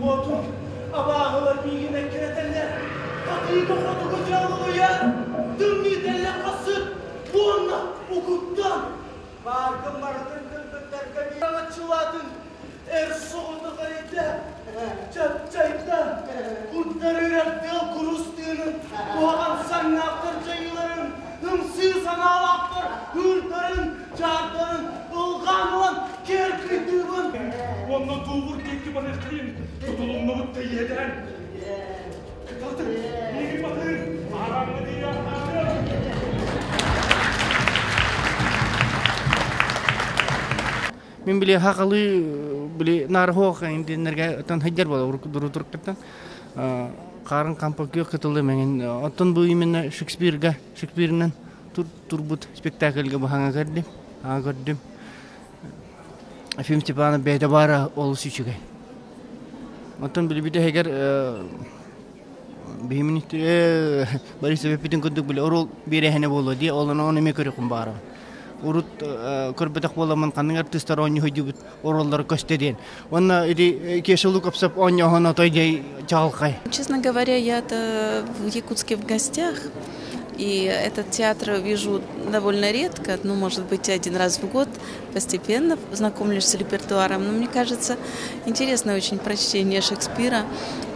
Kuotum. Abağılar bilgine kiretenler. Katıyı kokutu kucağılığı yer. Dümni delle kasıp. Buğunla ukuttan. Barkın baratın kırdıklar kabirana çıladın. Soğudu garipte. Çayıkta. Kurtları ürettiği kurustığının. Doğan sanna aktarcayıların. Hımsız analaptır. Hürdarın, çağırdarın. Ilgan olan kerkütüğün. Onunla doğur tekli bana kıyım. Tutulumlu mutlu yeden. Batır, iyi batır. Aramlı değil yaptırıyor. Мен биле хакалы биле нархох инденерге тан хаҗар бала дурутурктан карын кампакка кытылды мен оттон бу именно Шекспирнен турбут спектакльге баханга кырдым фильм Степана Бейдабара олусучугай оттон биле биде хагар биминит Борис Вепитин кудук биле орол берехне болду ди олоно неме көрө кумбара урут көрбөтөк боламын канын артисттар оньо хөйдүбүт ороллор көстеден. Онна иди кешелук апсап оньо хоно тойдей чалкай. Честно говоря, я в Якутске в гостях, и этот театр вижу довольно редко, ну, может быть, один раз в год, постепенно знакомлюсь с репертуаром. Но мне кажется, интересное очень прочтение Шекспира,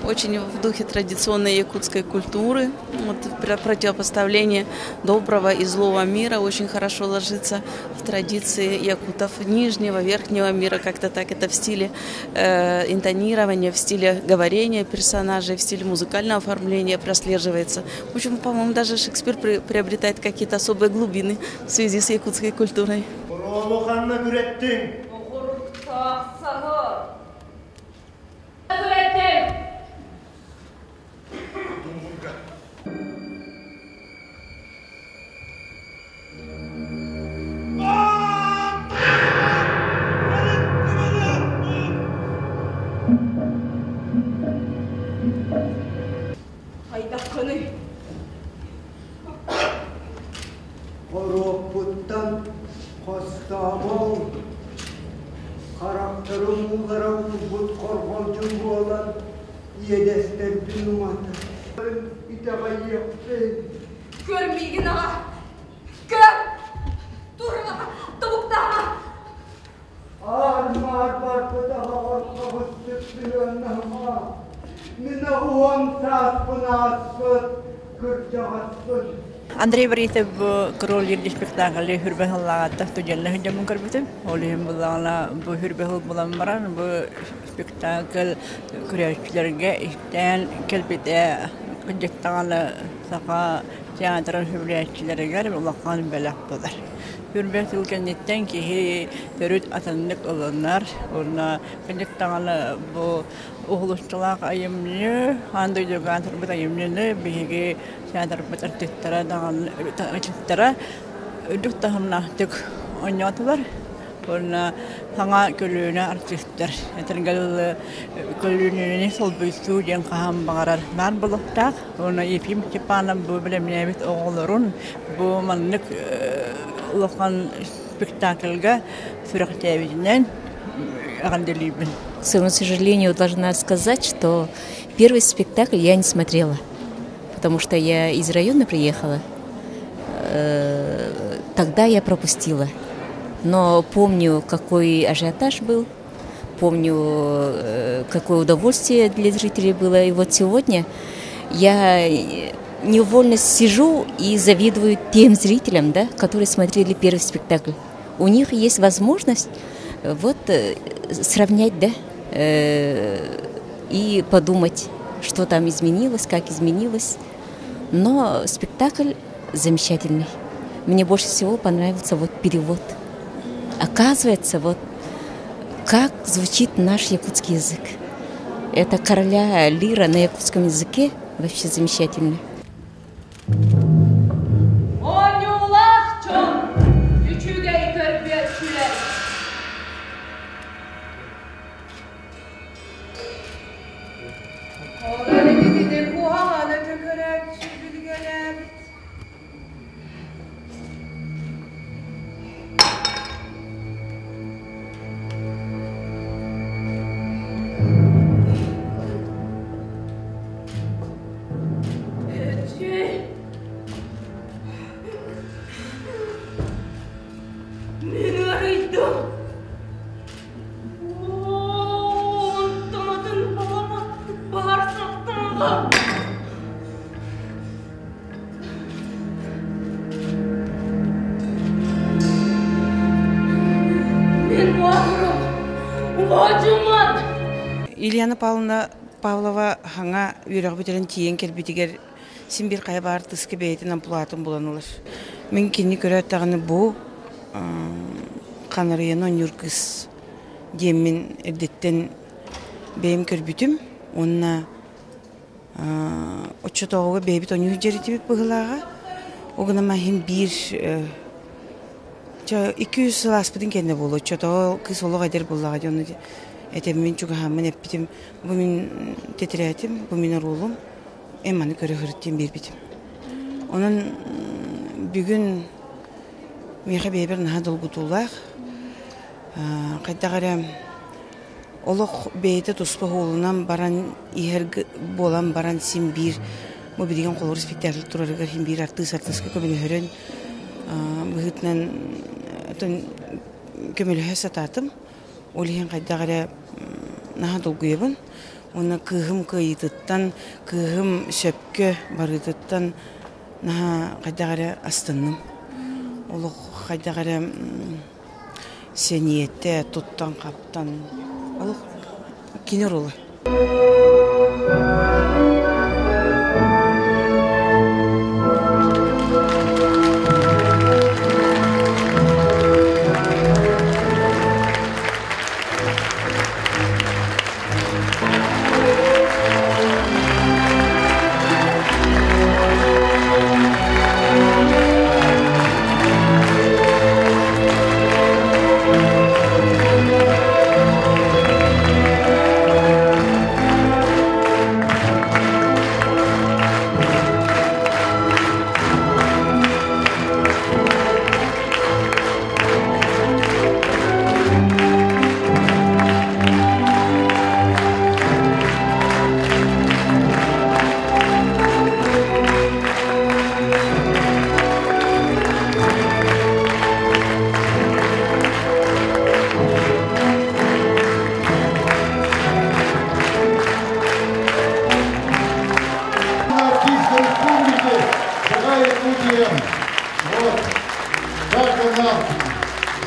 очень в духе традиционной якутской культуры. Вот противопоставление доброго и злого мира очень хорошо ложится в традиции якутов нижнего, верхнего мира. Как-то так это в стиле интонирования, в стиле говорения персонажей, в стиле музыкального оформления прослеживается. В общем, по-моему, даже Шекспир приобретает какие-то особые глубины в связи с якутской культурой. Koroputtan kostamol karakterim karam but korkolcum olan yedesler bilmata. Görmeyin ağa. Gör. Durma. Tavukta. Armar barkıda orkabı sütlüğün ama. Mina uam saat pınasıt kırcahatsın. Андрей Борисов король ерди спектакль хүрбехаллаата туҗалла һәҗәмен карбытым. Олым булганда бу хүрбехал булам баран бу спектакль күрәүчеләргә иштән кәлбәтә кыҗыктаганы сака театр хүрбәчеләргә булган бәләк булар. Хүрбәтел кәннәттән ки төрүт атанлык олоннар, орна кыҗыктаганы бу оглыштылак аемны, андый дөгән турбыта аемны биге театр артисттара даган артисттара үдүктәһәмнә тик онятылар. Орна саңа көлүнә артисттар. Этергәл көлүнә сол бүсү дигән каһам багарар. Мен булыктак, орна Ефим Степанов бу белән менә бит огларын бу манлык улакан спектакльгә сүрәктәбиннән агандылыбын. К своему сожалению, должна сказать, что первый спектакль я не смотрела, потому что я из района приехала. Тогда я пропустила. Но помню, какой ажиотаж был, помню, какое удовольствие для зрителей было. И вот сегодня я невольно сижу и завидую тем зрителям, да, которые смотрели первый спектакль. У них есть возможность вот сравнять, да, и подумать, что там изменилось, как изменилось. Но спектакль замечательный. Мне больше всего понравился вот перевод. Оказывается, вот как звучит наш якутский язык. Это короля лира на якутском языке вообще замечательно. Мама! Мен уағырым, уағыман! Ильяна Павлова хаңа үйрәк бөтерін тиен келбетігер сен бір қай бар тұсқы бәйтін ампулатын боланылыр. Мен кені көрі өттағыны бұл қанарыяны онюркыз деммен әрдеттен бәйім көрбітім. Онына отчетоғыға бәйбіт онюр жеретімек бұғылаға. Оғына мәхін бір 200 сыл аспыдың кәнде болу. Отчетоғы қыз олық айдар болуға дейоны де. Әтем мен чуға хамын әппітім. Бұл мен тетірәтім, бұл мен орулым. Әманы көрі ғырыттен бербітім. Оның бүгін меға бейбір наға долгутулақ. Қайдағары олық бейді тұспы олынан баран иғырғы болан баран сен бір бұл білген қолыр спектакль тұрарығар хем бір артыс-артысқа көмілі хүрін бұғытынан көмілі сататым. Олеген қайдағары наға долгу ебін. Оны кығым күйітіттен, кығым сөпкі барытыттан наға қайдағары астынным. Олы қайдағары сенетті, тұттан, қаптан. Олы кенер олы.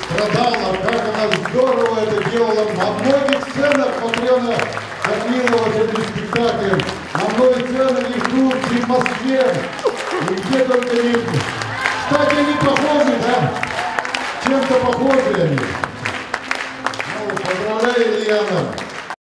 Страдала, как она здорово это делала. На многих сценах Матрена Корнилова этим спектаклем. На многих сценах и в Турции, в Москве, и где только не. Кстати, они похожи, да? Чем-то похожи они. Ну, поздравляю, Ильяна.